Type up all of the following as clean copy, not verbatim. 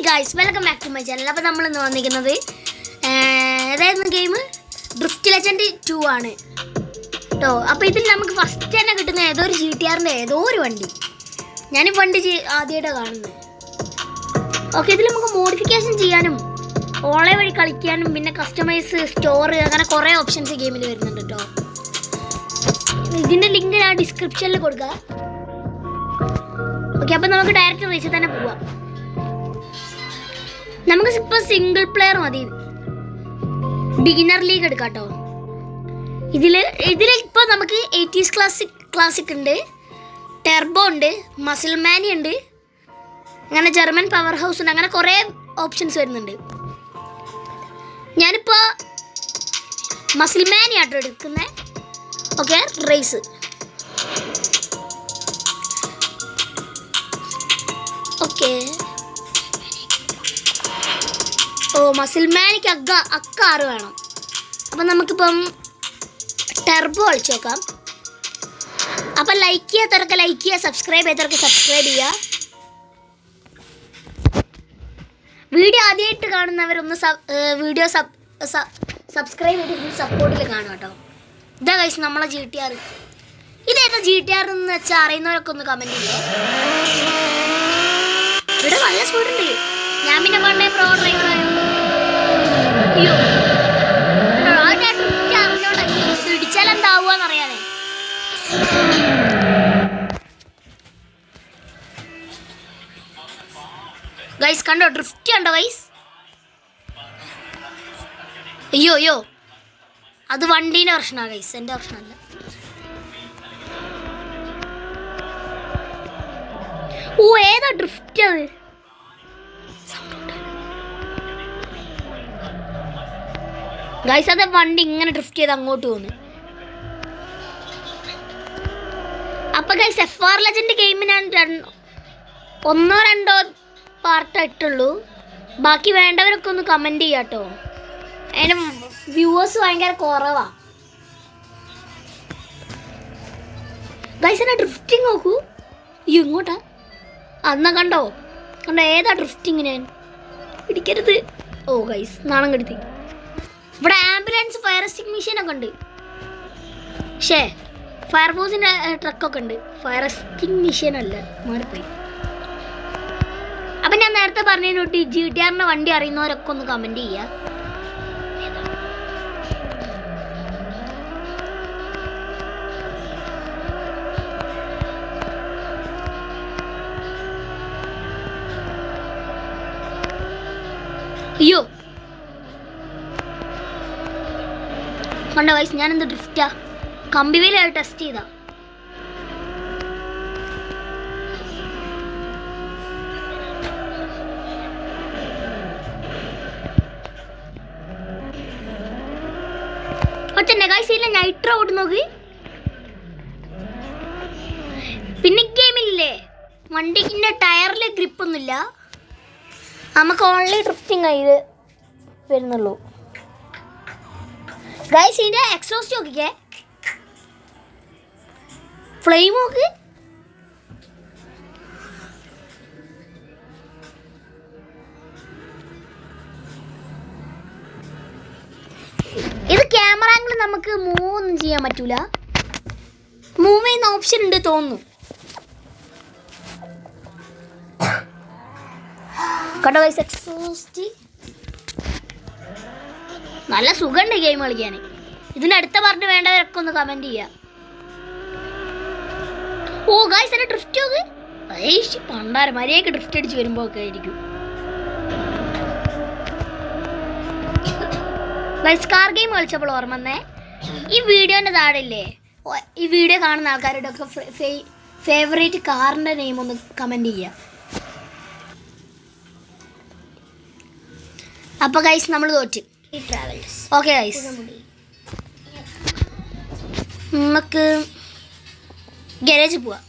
Guys welcome back to my channel. അപ്പോൾ നമ്മൾ ഇന്ന് വന്നിരിക്കുന്നത് ഏതായിരുന്നു ഗെയിം? ഡ്രിഫ്റ്റ് ലെജൻഡ് 2 ആണ് കേട്ടോ. അപ്പോൾ ഇതിൽ നമുക്ക് ഫസ്റ്റ് തന്നെ കിട്ടുന്ന ഏതോ ഒരു GTRൻ്റെ ഏതോ ഒരു വണ്ടി. ഞാൻ ഈ വണ്ടി ആദ്യമായിട്ടാണ് കാണുന്നത്. ഓക്കെ, ഇതിൽ നമുക്ക് മോഡിഫിക്കേഷൻ ചെയ്യാനും ഓൺലൈൻ വഴി കളിക്കാനും പിന്നെ കസ്റ്റമൈസ് സ്റ്റോർ അങ്ങനെ കുറേ ഓപ്ഷൻസ് ഗെയിമിൽ വരുന്നുണ്ട് കേട്ടോ. ഇതിൻ്റെ ലിങ്ക് ഞാൻ ഡിസ്ക്രിപ്ഷനിൽ കൊടുക്കാം. ഓക്കെ, അപ്പോൾ നമുക്ക് ഡയറക്റ്റ് റേസിൽ തന്നെ പോവാം. നമുക്ക് ഇപ്പോൾ സിംഗിൾ പ്ലെയർ മതി. ബിഗിനർ ലീഗ് എടുക്കാം കേട്ടോ. ഇതിലിപ്പോൾ നമുക്ക് 80s ക്ലാസിക് ഉണ്ട്, ടെർബോ ഉണ്ട്, മസിൽ മാനി ഉണ്ട്, അങ്ങനെ ജർമ്മൻ പവർ ഹൗസ് ഉണ്ട്, അങ്ങനെ കുറേ ഓപ്ഷൻസ് വരുന്നുണ്ട്. ഞാനിപ്പോൾ മസിൽ മാനി ആട്ടോ എടുക്കുന്നത്. Okay, race. ഓക്കെ, മസിൽ മാനിക്ക് അക്കാറ് വേണം. അപ്പം നമുക്കിപ്പം ടെർബോ കളിച്ച് നോക്കാം. അപ്പം ലൈക്ക് ചെയ്യാത്തവരൊക്കെ ലൈക്ക് ചെയ്യുക, സബ്സ്ക്രൈബ് ചെയ്തവർക്ക് സബ്സ്ക്രൈബ് ചെയ്യുക. വീഡിയോ ആദ്യമായിട്ട് കാണുന്നവരൊന്ന് വീഡിയോ സബ്സ്ക്രൈബ് ചെയ്തിട്ട് സപ്പോർട്ടിൽ കാണും കേട്ടോ. ഇതാ ഗൈസ് നമ്മളെ GTR. ഇതേതാ GTR എന്ന് വെച്ചാൽ അറിയുന്നവരൊക്കെ ഒന്ന് കമൻറ്റ് ചെയ്യേ. ഇവിടെ നല്ല സ്പീഡുണ്ട്. ഞാൻ പിന്നെ പണ്ടേ പ്രോ ഡ്രൈവർ ആയിരുന്നു. അയ്യോ, ഇത് ഇടിച്ചാൽ എന്താവുകയെന്നറിയാനേ. ഗൈസ് കണ്ടോ, ഡ്രിഫ്റ്റ് കണ്ടോ ഗൈസ്? അയ്യോ, അത് വണ്ടീൻ്റെ പ്രശ്നമാണ് ഗൈസ്, എൻ്റെ പ്രശ്നമല്ല. ഏതാ ഡ്രിഫ്റ്റ് അത്? ഗൈസ് അത് വണ്ടി ഇങ്ങനെ ഡ്രിഫ്റ്റ് ചെയ്ത് അങ്ങോട്ട് പോകുന്നു. അപ്പൊ ഗൈസ് FR ലെജൻഡ് ഗെയിം ഞാൻ 1-2 പാർട്ടായിട്ടുള്ളൂ. ബാക്കി വേണ്ടവരൊക്കെ ഒന്ന് കമൻറ്റ് ചെയ്യാം കേട്ടോ. അതിന് വ്യൂവേഴ്സ് ഭയങ്കര കുറവാ. ഗൈസ് എന്നെ ഡ്രിഫ്റ്റിങ് നോക്കൂ. ഇങ്ങോട്ടാ കണ്ടോ ഏതാ ഡ്രിഫ്റ്റിങ്? ഞാൻ പിടിക്കരുത്. ഗൈസ് നാണം കെടുത്തി. ഇവിടെ ആംബുലൻസ് ഫയർ എക്സ്റ്റിങ്മിഷൻ ഉണ്ട്. ഫയർഫോഴ്സിൻ്റെ ട്രക്കൊക്കെ ഉണ്ട്. ഫയർ എക്സ്റ്റിങ്മിഷൻ അല്ല, മാറിപ്പോയി. അപ്പം ഞാൻ നേരത്തെ പറഞ്ഞതിന് തൊട്ട് GTRൻ്റെ വണ്ടി അറിയുന്നവരൊക്കെ ഒന്ന് കമൻറ്റ് ചെയ്യുക. അയ്യോ കണ്ടോ വയസ്സ്, ഞാനെന്ത് ഡ്രിഫ്റ്റാ കമ്പിവേലായി ടെസ്റ്റ് ചെയ്താ. ഒറ്റ ഗൈസ് ഇല്ല, നൈട്രോ ഓടി നോക്ക്. പിന്നെ ഗെയിമില്ലേ വണ്ടിക്കിൻ്റെ ടയറിൽ ഗ്രിപ്പൊന്നുമില്ല. നമുക്ക് ഓൺലി ഡ്രിഫ്റ്റിംഗ് ആയത് വരുന്നുള്ളൂ. ഗൈസ് ഇതിൻ്റെ എക്സോസ്റ്റ് നോക്കിക്കേ, ഫ്ലെയിം നോക്ക്. ഇത് ക്യാമറ ആംഗിൾ നമുക്ക് മൂവ് ഒന്നും ചെയ്യാൻ പറ്റൂല. മൂവ് ചെയ്യുന്ന ഓപ്ഷൻ ഉണ്ട് തോന്നുന്നു. കണ്ടോ ഗൈസ് എക്സോസ്റ്റ്. നല്ല സുഖമുണ്ട് ഗെയിം കളിക്കാൻ. ഇതിന് അടുത്ത പാർട്ട് വേണ്ടവരൊക്കെ ഒന്ന് കമൻറ്റ് ചെയ്യുക. ഗൈസ് എന്നെ ഡ്രിഫ്റ്റ് നോക്ക്. പണ്ടാരം മര്യാദയ്ക്ക് ഡ്രിഫ്റ്റ് അടിച്ച് വരുമ്പോൾ ഒക്കെ ആയിരിക്കും. ഗൈസ് കാർ ഗെയിം കളിച്ചപ്പോൾ ഓർമ്മ വന്നേ, ഈ വീഡിയോൻ്റെ താഴെയില്ലേ, ഈ വീഡിയോ കാണുന്ന ആൾക്കാരുടെ ഒക്കെ ഫേവറേറ്റ് കാറിൻ്റെ നെയിം ഒന്ന് കമൻറ്റ് ചെയ്യുക. അപ്പോൾ ഗൈസ് നമ്മൾ തോറ്റ്. ഓക്കെ ഗൈസ്, നമുക്ക് ഗാരേജിൽ പോവാം.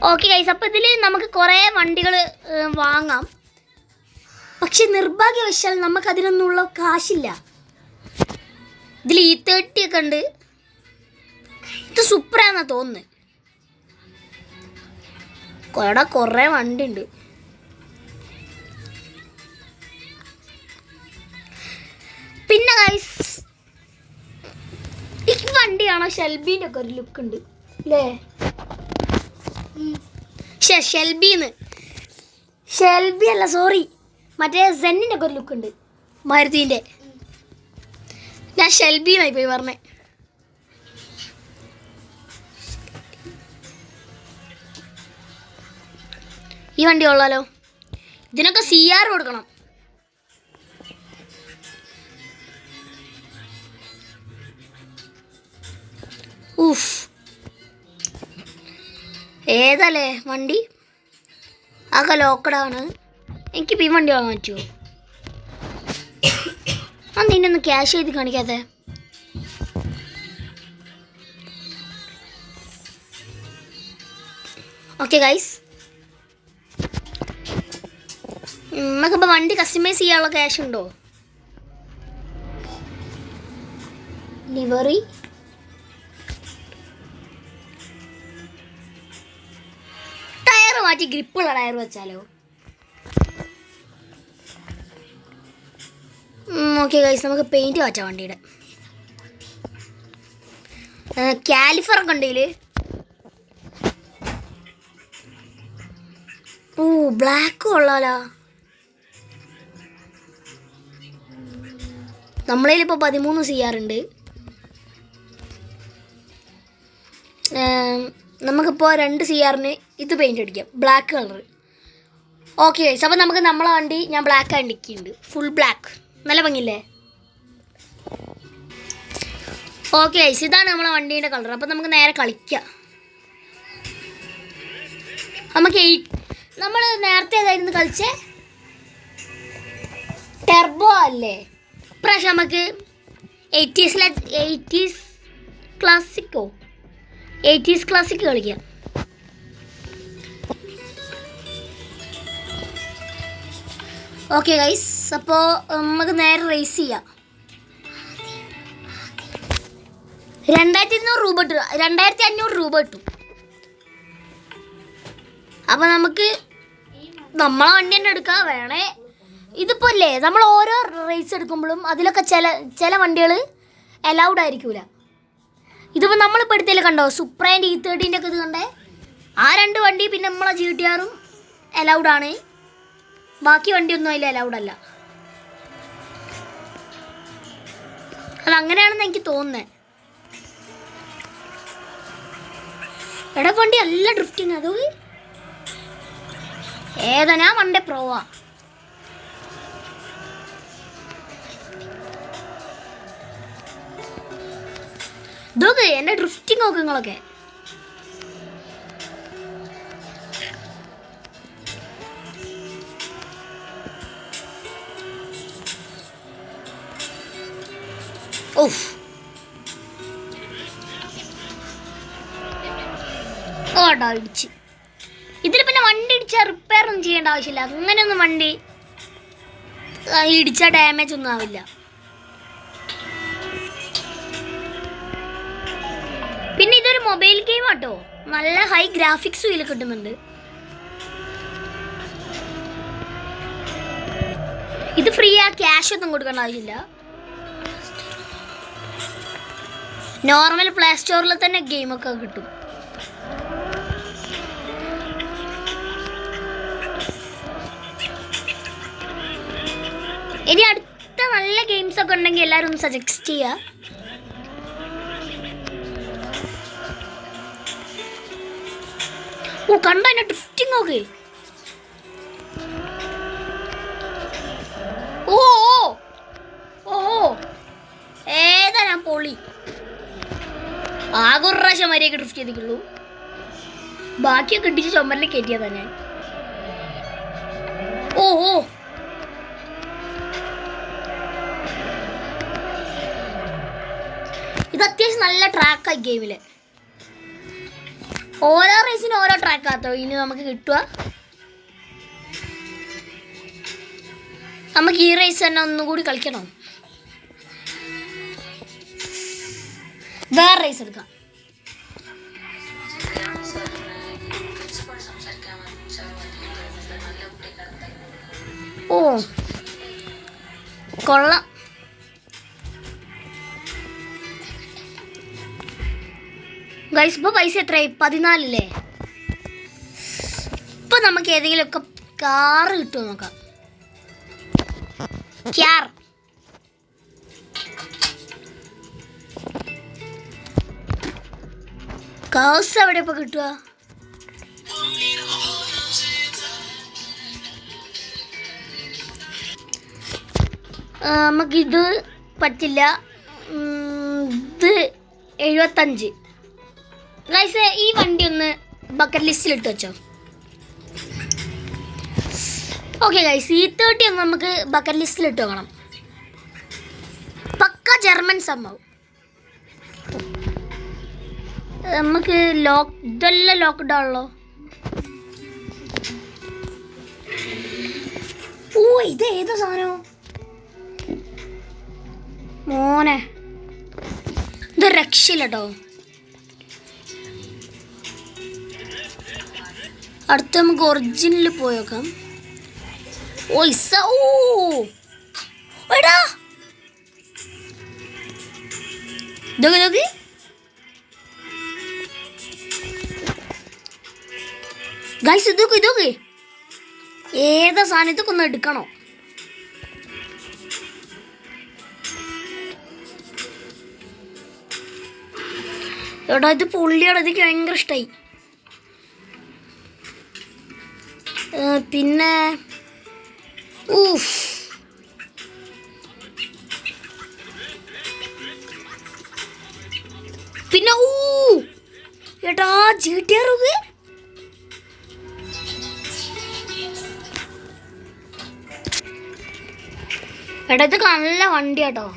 ഓക്കെ ഗൈസ്, അപ്പോൾ ഇതിൽ നമുക്ക് കുറേ വണ്ടികൾ വാങ്ങാം. പക്ഷെ നിർഭാഗ്യവശാൽ നമുക്കതിനൊന്നുള്ള കാശില്ല. ഇതിൽ E30 ഒക്കെ ഉണ്ട്. ഇത് സൂപ്പറാണെന്നാണ് തോന്നുന്നത്. കുറേ വണ്ടി ഉണ്ട്. പിന്നെ ഗൈസ് ഈ വണ്ടിയാണോ ഷെൽബീൻ്റെ ഒക്കെ ഒരു ലുക്ക് ഉണ്ട് അല്ലേ? ഷെൽബി അല്ല, സോറി, മറ്റേ സെന്നിൻ്റെ ഒക്കെ ഒരു ലുക്ക് ഉണ്ട്, മാരുതീൻ്റെ. ഞാൻ ഷെൽബി എന്നായി പോയി പറഞ്ഞേ. ഈ വണ്ടി കൊള്ളാലോ. ഇതിനൊക്കെ CR കൊടുക്കണം. ഊഫ്, ഏതല്ലേ വണ്ടി? ആകെ ലോക്കഡാണ്. എനിക്കിപ്പോൾ ഈ വണ്ടി വാങ്ങാൻ പറ്റുമോ? ആ നിന്നൊന്ന് ക്യാഷ് ചെയ്ത് കാണിക്കാതെ. ഓക്കെ ഗൈസ്, നമുക്കിപ്പോൾ വണ്ടി കസ്റ്റമൈസ് ചെയ്യാനുള്ള ക്യാഷ് ഉണ്ടോ? ലിവറി, ടയർ മാറ്റി ഗ്രിപ്പുള്ള ടയർ വെച്ചാലോ? ഓക്കെ ഗൈസ്, നമുക്ക് പെയിൻറ്റ് മാറ്റാം വണ്ടിയുടെ. കാലിഫറൊക്കെ ഉണ്ട് ഇതിൽ. ഓ, ബ്ലാക്ക് കൊള്ളാലോ. നമ്മളതിലിപ്പോൾ 13 CR ഉണ്ട്. നമുക്കിപ്പോൾ 2 CRന് ഇത് പെയിൻ്റ് അടിക്കാം, ബ്ലാക്ക് കളർ. ഓക്കെ ഗൈസ്, അപ്പോൾ നമുക്ക് നമ്മളെ വണ്ടി ഞാൻ ബ്ലാക്ക് അടിക്കുന്നുണ്ട്, ഫുൾ ബ്ലാക്ക്. നല്ല ഭംഗിയില്ലേ? ഓക്കെ ഗൈസ്, ഇതാണ് നമ്മളെ വണ്ടീൻ്റെ കളർ. അപ്പോൾ നമുക്ക് നേരെ കളിക്കാം. നമുക്ക് നമ്മൾ നേരത്തെ ഏതായിരുന്നു കളിച്ചേ? ടെർബോ അല്ലേ? ഇപ്രാവശ്യം നമുക്ക് 80s ക്ലാസിക് കളിക്കാം. ഓക്കെ ഗൈസ്, അപ്പോൾ നമുക്ക് നേരെ റേസ് ചെയ്യാം. 2500 രൂപ കിട്ടും. അപ്പോൾ നമുക്ക് നമ്മളെ വണ്ടി തന്നെ എടുക്കാം. വേണേ ഇതിപ്പോൾ അല്ലേ, നമ്മൾ ഓരോ റേസ് എടുക്കുമ്പോഴും അതിലൊക്കെ ചില വണ്ടികൾ അലൗഡ് ആയിരിക്കില്ല. ഇതിപ്പോൾ നമ്മളിപ്പോൾ എടുത്തതിൽ കണ്ടോ, സുപ്രേൻ്റെ E30 ഒക്കെ ഇത് കണ്ടേ, ആ 2 വണ്ടി പിന്നെ നമ്മളെ GTRും അലൗഡാണ്. ബാക്കി വണ്ടിയൊന്നും അതിൽ അലൗഡ് അല്ല. അതങ്ങനെയാണെന്ന് എനിക്ക് തോന്നുന്നത്. എടാ, വണ്ടി നല്ല ഡ്രിഫ്റ്റിങ്. അത് ഏതാ വണ്ടി പ്രോവാ. ഇതൊക്കെ എൻ്റെ ഡ്രിഫ്റ്റിങ് നോക്ക് നിങ്ങളൊക്കെ. ഓഫ്, ഓടാ ഇടിച്ച്. ഇതിൽ പിന്നെ വണ്ടി ഇടിച്ചാൽ റിപ്പയർ ഒന്നും ചെയ്യേണ്ട ആവശ്യമില്ല. അങ്ങനെയൊന്നും വണ്ടി ഇടിച്ചാൽ ഡാമേജ് ഒന്നും ആവില്ല. പിന്നെ ഇതൊരു മൊബൈൽ ഗെയിം ആട്ടോ, നല്ല ഹൈ ഗ്രാഫിക്സും ഇതിൽ കിട്ടുന്നുണ്ട്. ഇത് ഫ്രീ ആ, ക്യാഷ് ഒന്നും കൊടുക്കേണ്ട ആവശ്യമില്ല. നോർമൽ പ്ലേ സ്റ്റോറിൽ തന്നെ ഗെയിമൊക്കെ കിട്ടും. ഇനി അടുത്ത നല്ല ഗെയിംസ് ഒക്കെ ഉണ്ടെങ്കിൽ എല്ലാവരും ഒന്ന് സജസ്റ്റ് ചെയ്യുക. ഓ, കണ്ടോ എൻ്റെ ഡ്രിഫ്റ്റിംഗ് നോക്ക്. ഓ ഓ ഏതാ ഞാൻ പൊളി. ആകെ ഒരു പ്രാവശ്യം വരെയൊക്കെ ഡ്രിഫ്റ്റ് ചെയ്തിട്ടുള്ളൂ. ബാക്കിയൊക്കെ ഇടിച്ച് ചുമരിൽ കയറ്റിയതാ ഞാൻ. ഓ ഓ ഇത് അത്യാവശ്യം നല്ല ട്രാക്കായി ഗെയിമില്. ഓരോ റേസിനും ഓരോ ട്രാക്കാട്ടോ ഇനി നമുക്ക് കിട്ടുക. നമുക്ക് ഈ റേസ് തന്നെ ഒന്നും കൂടി കളിക്കണം. വേറെ റേസ് എടുക്കാം. കൊള്ളാം. ഗൈസ് ഇപ്പോൾ പൈസ എത്രയായി? 14. ഇപ്പൊ നമുക്ക് ഏതെങ്കിലുമൊക്കെ കാറ് കിട്ടുമോ നോക്കാം. ക്യാർ കാസ് എവിടെ ഇപ്പൊ കിട്ടുക? നമുക്കിത് പറ്റില്ല. ഇത് 75. ഗൈസ് ഈ വണ്ടി ഒന്ന് ബക്കറ്റ് ലിസ്റ്റിൽ ഇട്ട് വെച്ചോ. ഓക്കെ ഗൈസ്, E30 ഒന്ന് നമുക്ക് ബക്കറ്റ് ലിസ്റ്റിൽ ഇട്ട് വെക്കണം. പക്ക ജർമ്മൻ സംഭവം. നമുക്ക് ഇതെല്ലാം ലോക്ക്ഡൗൺ ആണല്ലോ. ഓ ഇത് ഏതാ സാധനം മോനെ, ഇത് രക്ഷയില്ല കേട്ടോ. അടുത്ത് നമുക്ക് ഒറിജിനൽ പോയേക്കാം. ഓ എടാ ഇതൊക്കെ ഗൈസ്, ഇതൊക്കെ ഏതാ സാധനം? ഇതൊക്കെ ഒന്ന് എടുക്കണോ? എടാ ഇത് പൊള്ളിയാണ്. ഇതൊക്കെ ഭയങ്കര ഇഷ്ടമായി. പിന്നെ പിന്നെ ഏട്ടാ GTR എടാ ഇതൊക്കെ നല്ല വണ്ടിയാട്ടോ.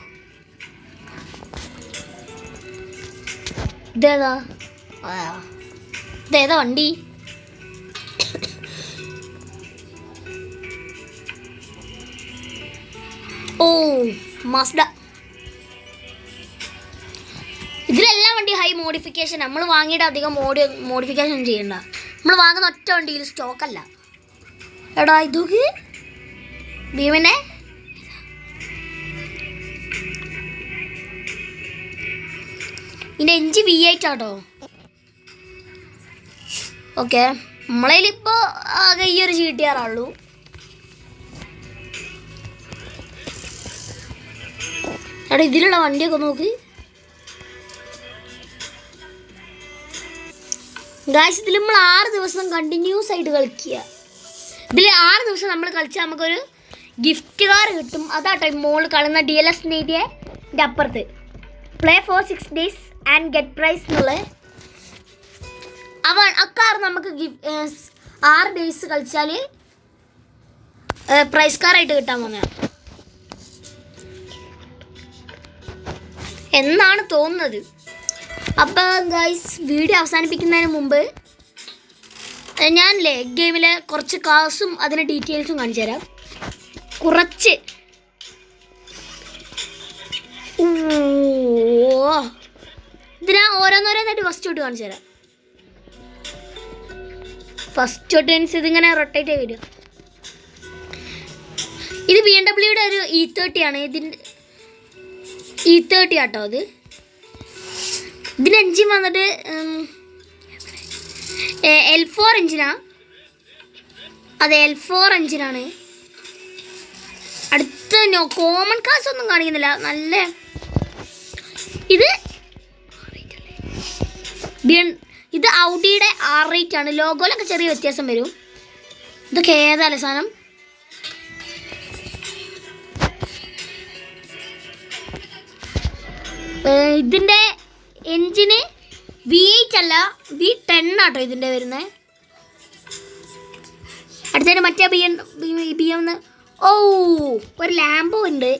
ഇതേതാ വണ്ടി? ഓ മാസ്ഡ. ഇതിലെല്ലാം വണ്ടി ഹൈ മോഡിഫിക്കേഷൻ. നമ്മൾ വാങ്ങിയിട്ട് അധികം മോഡിഫിക്കേഷൻ ചെയ്യണ്ട. നമ്മൾ വാങ്ങുന്ന ഒറ്റ വണ്ടിയിൽ സ്റ്റോക്കല്ല. എടാ ഇതൊക്കെ ഭീമനെ ഇതിൻ്റെ എഞ്ചി V8 ആട്ടോ. ഓക്കെ, നമ്മളതിലിപ്പോൾ ആകെ ഈ ഒരു GTR ആണുള്ളൂ. എടാ ഇതിലുള്ള വണ്ടിയൊക്കെ നോക്ക് ഗായ്സ്. ഇതിൽ നമ്മൾ 6 ദിവസം കണ്ടിന്യൂസ് ആയിട്ട് കളിക്കുക. ഇതിൽ 6 ദിവസം നമ്മൾ കളിച്ചാൽ നമുക്കൊരു ഗിഫ്റ്റ് കാർ കിട്ടും. അതാട്ടോ മോള് കളുന്ന DLS 90 അപ്പുറത്ത് play for 6 days and get prize എന്നുള്ള അക്കാർ നമുക്ക് 6 days കളിച്ചാൽ പ്രൈസ് കാറായിട്ട് കിട്ടാൻ പോകുന്നതാണ് എന്നാണ് തോന്നുന്നത്. അപ്പം ഗൈസ് വീഡിയോ അവസാനിപ്പിക്കുന്നതിന് മുമ്പ് ഞാനില്ലേ ഗെയിമിലെ കുറച്ച് കാസും അതിൻ്റെ ഡീറ്റെയിൽസും കാണിച്ചു തരാം. കുറച്ച് ഇതിനാ ഓരോന്നോരോന്നായിട്ട് ഫസ്റ്റ് തൊട്ട് കാണിച്ചു തരാം. ഫസ്റ്റ് തൊട്ട് മീൻസ് ഇതിങ്ങനെ റൊട്ടേറ്റ് ആയി വരും. ഇത് BMW ഒരു E30 ആണ്. ഇതിൻ്റെ E30 ആട്ടോ. ഇതിൻ്റെ എൻജിൻ വന്നിട്ട് L4 എഞ്ചിനാണ്. അതെ L4 എഞ്ചിനാണ്. അടുത്ത കോമൺ കാസ് ഒന്നും കാണിക്കുന്നില്ല. നല്ല ഇത് ഔഡിയുടെ R8 ആണ്. ലോഗോയിലൊക്കെ ചെറിയ വ്യത്യാസം വരും. ഇതൊക്കെ ഏതായാലും സാധനം ഇതിൻ്റെ എൻജിന് V8 അല്ല V10 ആട്ടോ ഇതിൻ്റെ വരുന്നത്. അടുത്തതിന് മറ്റേ BM ഓ ഒരു ലാംബോ ഉണ്ട്.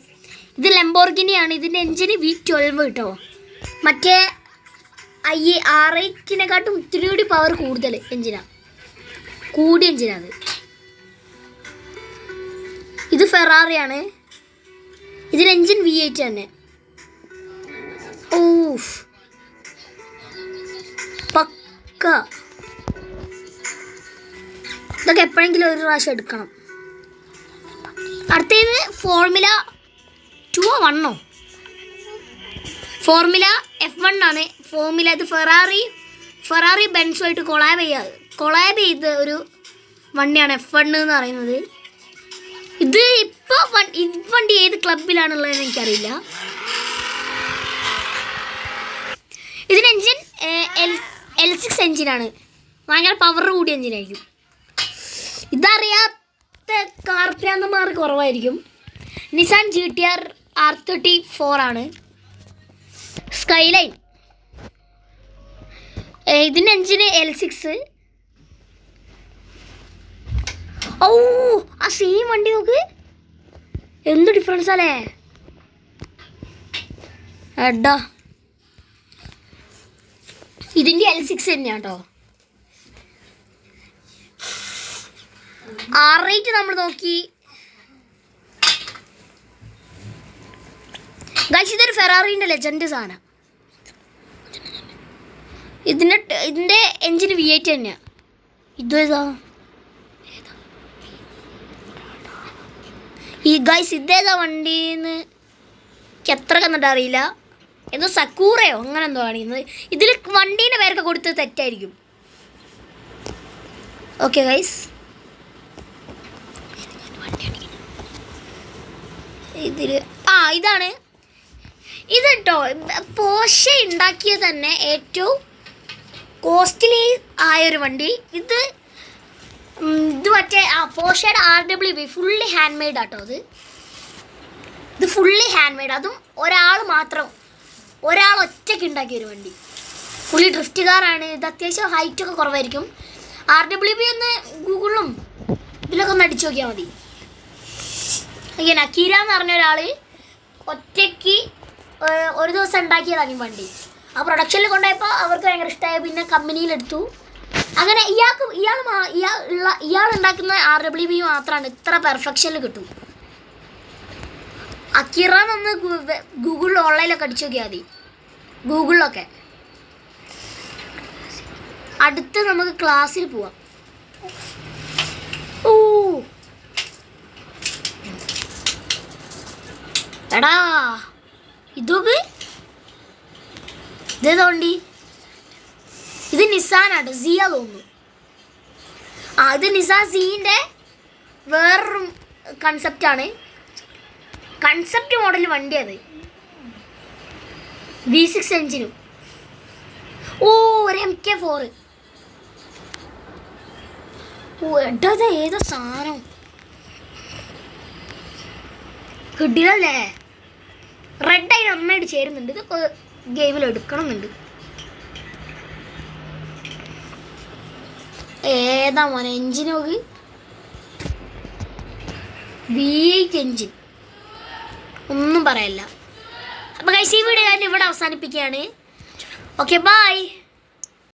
ഇത് ലംബോർഗിനിയാണ്. ഇതിൻ്റെ എൻജിന് V12 കേട്ടോ. മറ്റേ R8-നെക്കാട്ടും ഇത്തിരി കൂടി പവർ കൂടുതൽ എൻജിനാണ്. കൂടിയ എൻജിനാണ്. ഇത് ഫെറാറിയാണ്. ഇതിന് എൻജിൻ V8 തന്നെ. പക്ക ഇതൊക്കെ എപ്പോഴെങ്കിലും ഒരു പ്രാവശ്യം എടുക്കണം. അടുത്തത് ഫോർമുല 2 1 ഫോർമുല F1 ആണ്. ഫോർമുല ഇത് ഫെറാറി ബെൻസുമായിട്ട് കൊളാബ് ചെയ്ത ഒരു വണ്ടിയാണ് F1 എന്ന് പറയുന്നത്. ഇത് ഇപ്പോൾ വണ്ടി ഏത് ക്ലബിലാണുള്ളതെന്ന് എനിക്കറിയില്ല. ഇതിന് എൻജിൻ L6 എൻജിനാണ്. ഭയങ്കര പവർ കൂടിയ എൻജിനായിരിക്കും. ഇതറിയാത്ത കാർ പ്രാന്തന്മാർ കുറവായിരിക്കും. നിസാൻ GTR R34 ആണ്. സ്കൈലൈൻ ഇതിൻ്റെ എൻജിന് L6. ഓ ആ സെയിം വണ്ടി നോക്ക്, എന്ത് ഡിഫറൻസ് അല്ലേ എടാ. ഇതിൻ്റെ L6 തന്നെയാണ് കേട്ടോ. R8 നമ്മൾ നോക്കി ഗൈസ്. ഇതൊരു ഫെറാറിൻ്റെ ലെജൻഡ് സാധനം. ഇതിൻ്റെ എൻജിന് V8 തന്നെയാണ്. ഇതേതാ ഈ ഗൈസ്, ഇതേതാ വണ്ടിന്ന് എത്ര കണ്ടിട്ട് അറിയില്ല. എന്തോ സക്കൂറയോ അങ്ങനെ എന്തോ കാണിക്കുന്നത്. ഇതിൽ വണ്ടീൻ്റെ പേരൊക്കെ കൊടുത്തത് തെറ്റായിരിക്കും. ഓക്കെ ഗൈസ്, ഇതാണ് ഇത് കേട്ടോ. പോർഷെ ഉണ്ടാക്കിയ തന്നെ ഏറ്റവും കോസ്റ്റ്ലി ആയൊരു വണ്ടി. ഇത് മറ്റേ പോർഷയുടെ RWB ഫുള്ളി ഹാൻഡ് മെയ്ഡ് ആട്ടോ. ഇത് ഫുള്ളി ഹാൻഡ് മെയ്ഡ്, അതും ഒരാൾ ഒറ്റയ്ക്ക് ഉണ്ടാക്കിയ ഒരു വണ്ടി. ഫുള്ളി ഡ്രിഫ്റ്റ് കാറാണ്. ഇത് അത്യാവശ്യം ഹൈറ്റൊക്കെ കുറവായിരിക്കും. RWB ഒന്ന് ഗൂഗിളിലും ഇതിലൊക്കെ ഒന്ന് അടിച്ചു നോക്കിയാൽ മതി. ഇങ്ങനെ അക്കീര എന്ന് പറഞ്ഞ ഒരാൾ ഒറ്റയ്ക്ക് ഒരു ദിവസം ഉണ്ടാക്കിയതാണ് ഈ വണ്ടി. ആ പ്രൊഡക്ഷനിൽ കൊണ്ടുപോയപ്പോൾ അവർക്ക് ഭയങ്കര ഇഷ്ടമായി. പിന്നെ കമ്പനിയിലെടുത്തു. അങ്ങനെ ഇയാൾ ഉണ്ടാക്കുന്ന RWB മാത്രമാണ് ഇത്ര പെർഫെക്ഷനിൽ കിട്ടും. അക്കീറ എന്നൊന്ന് ഗൂഗിളിൽ ഓൺലൈനിലൊക്കെ അടിച്ചു നോക്കിയാൽ മതി, ഗൂഗിളിലൊക്കെ. അടുത്ത് നമുക്ക് ക്ലാസ്സിൽ പോവാം. ഓ എടാ ഇതൊക്കെ ഇതേതാ വണ്ടി? ഇത് നിസാനാട്ടോ, സിയ തോന്നുന്നു. ഇത് നിസാൻ സീൻ്റെ വേറൊരു കൺസെപ്റ്റാണ്. കൺസെപ്റ്റ് മോഡൽ വണ്ടി അത്. V6 എഞ്ചിനും. ഓ ഒരു MK4. ഓ എടാ ഏതോ സാധനം കിട്ടിയല്ലേ. റെഡ് ആയി നന്നായിട്ട് ചേരുന്നുണ്ട്. ഇതൊക്കെ ഗെയിമിൽ എടുക്കണമെന്നുണ്ട്. ഏതാ മോനെ എഞ്ചിൻ നോക്ക്, V8 എഞ്ചിൻ, ഒന്നും പറയല്ല. അപ്പോൾ ഗൈസ് ഈ വീഡിയോ ഞാൻ ഇവിടെ അവസാനിപ്പിക്കുകയാണ്. Okay bye.